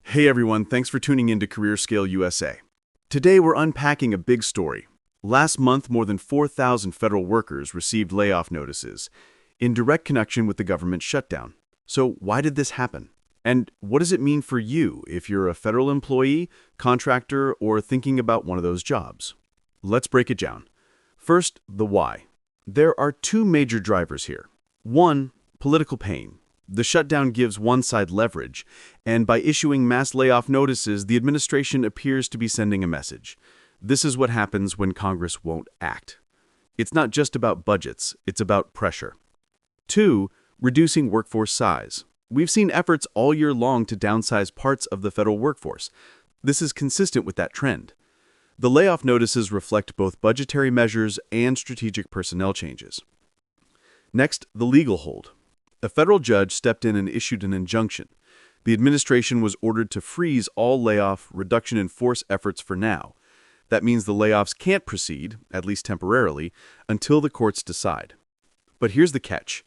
Hey everyone, thanks for tuning in to Career Scale USA. Today we're unpacking a big story. Last month, more than 4,000 federal workers received layoff notices in direct connection with the government shutdown. So why did this happen? And what does it mean for you if you're a federal employee, contractor, or thinking about one of those jobs? Let's break it down. First, the why. There are two major drivers here. One, political pain. The shutdown gives one side leverage, and by issuing mass layoff notices, the administration appears to be sending a message. This is what happens when Congress won't act. It's not just about budgets, it's about pressure. Two, reducing workforce size. We've seen efforts all year long to downsize parts of the federal workforce. This is consistent with that trend. The layoff notices reflect both budgetary measures and strategic personnel changes. Next, the legal hold. A federal judge stepped in and issued an injunction. The administration was ordered to freeze all layoff, reduction in force efforts for now. That means the layoffs can't proceed, at least temporarily, until the courts decide. But here's the catch.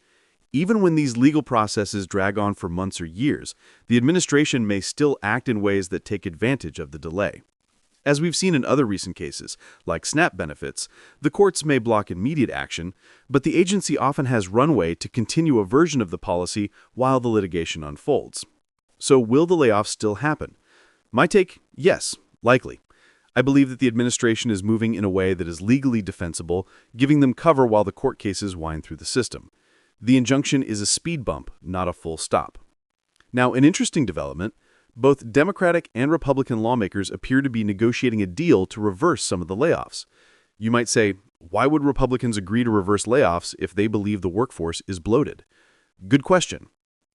Even when these legal processes drag on for months or years, the administration may still act in ways that take advantage of the delay. As we've seen in other recent cases, like SNAP benefits, the courts may block immediate action, but the agency often has runway to continue a version of the policy while the litigation unfolds. So will the layoffs still happen? My take, yes, likely. I believe that the administration is moving in a way that is legally defensible, giving them cover while the court cases wind through the system. The injunction is a speed bump, not a full stop. Now, an interesting development. Both Democratic and Republican lawmakers appear to be negotiating a deal to reverse some of the layoffs. You might say, why would Republicans agree to reverse layoffs if they believe the workforce is bloated? Good question.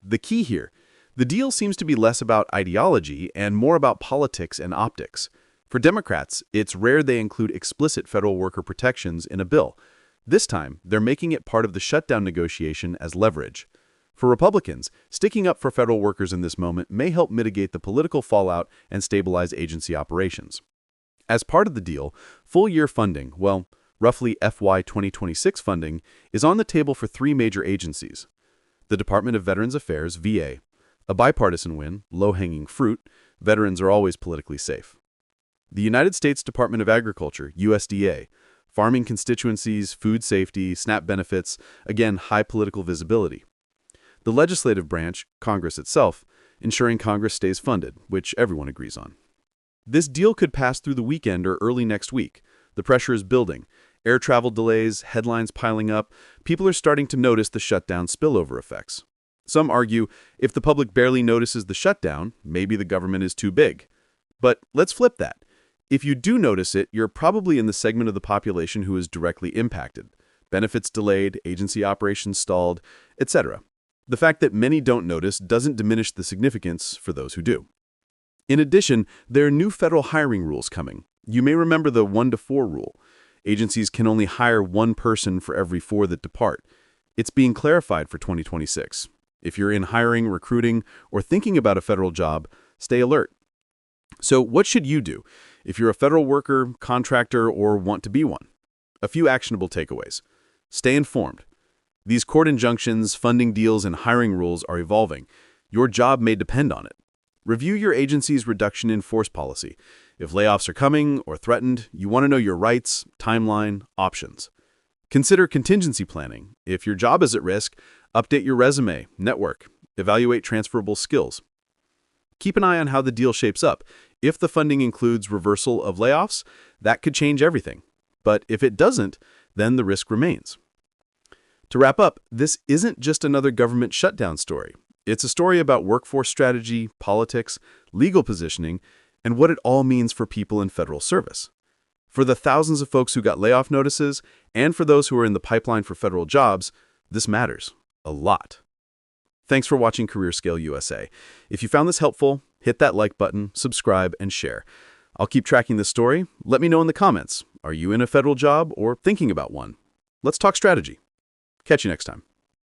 The key here, the deal seems to be less about ideology and more about politics and optics. For Democrats, it's rare they include explicit federal worker protections in a bill. This time, they're making it part of the shutdown negotiation as leverage. For Republicans, sticking up for federal workers in this moment may help mitigate the political fallout and stabilize agency operations. As part of the deal, full-year funding, well, roughly FY 2026 funding, is on the table for three major agencies. The Department of Veterans Affairs, VA, a bipartisan win, low-hanging fruit, veterans are always politically safe. The United States Department of Agriculture, USDA, farming constituencies, food safety, SNAP benefits, again, high political visibility. The legislative branch, Congress itself, ensuring Congress stays funded, which everyone agrees on. This deal could pass through the weekend or early next week. The pressure is building. Air travel delays, headlines piling up. People are starting to notice the shutdown spillover effects. Some argue if the public barely notices the shutdown, maybe the government is too big. But let's flip that. If you do notice it, you're probably in the segment of the population who is directly impacted. Benefits delayed, agency operations stalled, etc. The fact that many don't notice doesn't diminish the significance for those who do. In addition, there are new federal hiring rules coming. You may remember the 1-to-4 rule. Agencies can only hire one person for every 4 that depart. It's being clarified for 2026. If you're in hiring, recruiting, or thinking about a federal job, stay alert. So what should you do if you're a federal worker, contractor, or want to be one? A few actionable takeaways. Stay informed. These court injunctions, funding deals, and hiring rules are evolving. Your job may depend on it. Review your agency's reduction in force policy. If layoffs are coming or threatened, you want to know your rights, timeline, options. Consider contingency planning. If your job is at risk, update your resume, network, evaluate transferable skills. Keep an eye on how the deal shapes up. If the funding includes reversal of layoffs, that could change everything. But if it doesn't, then the risk remains. To wrap up, this isn't just another government shutdown story. It's a story about workforce strategy, politics, legal positioning, and what it all means for people in federal service. For the thousands of folks who got layoff notices, and for those who are in the pipeline for federal jobs, this matters a lot. Thanks for watching Career Scale USA. If you found this helpful, hit that like button, subscribe, and share. I'll keep tracking this story. Let me know in the comments. Are you in a federal job or thinking about one? Let's talk strategy. Catch you next time.